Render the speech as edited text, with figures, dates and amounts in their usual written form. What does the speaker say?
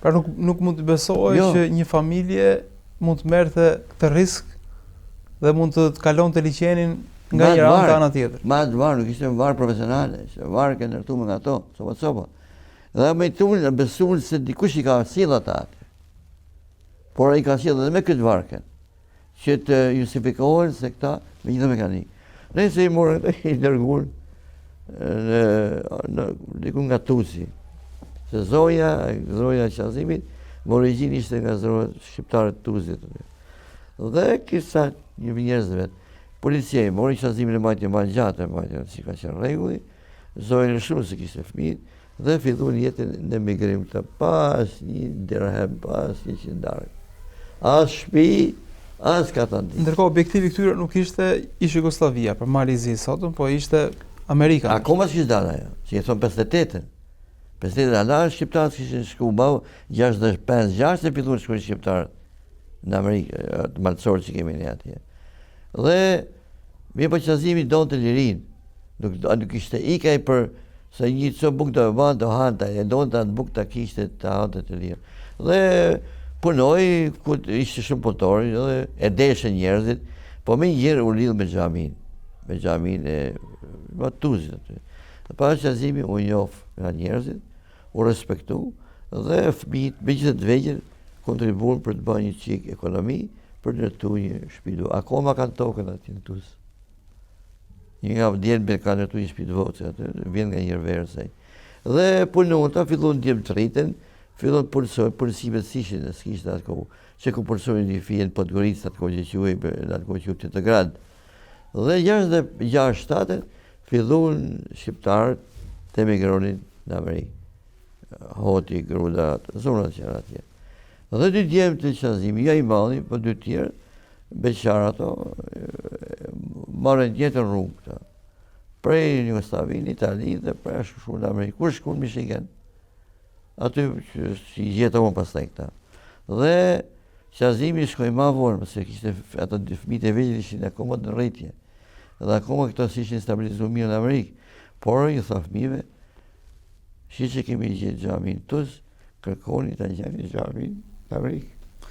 Pra nuk mund të besohet që një familje mund të merrte këtë risk dhe mund të kalonte liçenin nga një anë te ana tjetër. Ma të varë, nuk ishte varë profesionale, ishte varë që ndërtuar nga ato, sopa. Dhe me tunë besuan se dikush i ka sjellë ata atë. Por ai ka sjellë edhe me këtë varkën, që të justifikohen se këta me gjithë mekanik. Nëse i morën i dërguan diku nga Tusi. Se zoja Qazimit, më ishte nga shqiptarët Tuzit. Dhe kisa një njerëz vetë. Policia i mori Qazimin e majtje ma gjatë, si ka qenë rregulli, zojën e shumë se kishte fëmijë, dhe filluan jetën në emigrim të pas një dirhem, pas 100 dark. As shtëpi, as katandit. Ndërkohë objektivi këtyre nuk ishte ish Jugoslavia për Malizi sotëm, po ishte Amerika. Akoma s'kishte dalë ajo, si e thon 58-ën. 58 ala shqiptarët kishin shku mbau 65-6 e filluan shkuin shqiptarët në Amerikë, të malësorë që kemi ne atje. Dhe mirë po Qazimi donte lirinë. Nuk ishte ikaj për se një ço buk do vënë do hante, e donte atë buk ta kishte të hante të lirë. Dhe punoi ku ishte shumë punëtor, dhe e deshën njerëzit, po më një herë u lidh me xhamin. Me xhamin e Tuzit aty. Dhe pas Qazimi u njoh nga njerëzit, u respektu dhe fëmijët me gjithë të vegjël kontribuon për të bërë një çik ekonomi për të ndërtuar një shtëpi. Akoma kanë tokën aty në Tuz. Një nga djelë ka ndërtuar një shtëpi të vogël aty, vjen nga një verë. Dhe punonta filluan të rriten, filluan të punësojnë, punësimet s'ishin, s'kishte atë kohë. Që ku punësojnë një fije në Podgoricë, atë kohë që quhej, atë kohë që të grad. Dhe 66-7 filluan shqiptarët të emigronin në Amerikë. Hoti, Gruda, zonat që atje. Dhe dy djemë të Qazimi, ja i malli, për dy tjerë, beqar ato, marrën tjetër rrugë këta. Prej Jugosllavinë, Itali dhe prej shkuan në Amerikë. Kur shkuan në Michigan? Aty që jetohen pastaj këta. Dhe Qazimi shkoi më vonë, se kishte ato fëmijët e vegjël ishin akoma në rritje. Dhe akoma këto s'ishin stabilizuar mirë në Amerikë. Por i tha fëmijëve, që kemi gjetë xhamin Tuz, kërkoni ta gjeni xhamin në Amerikë.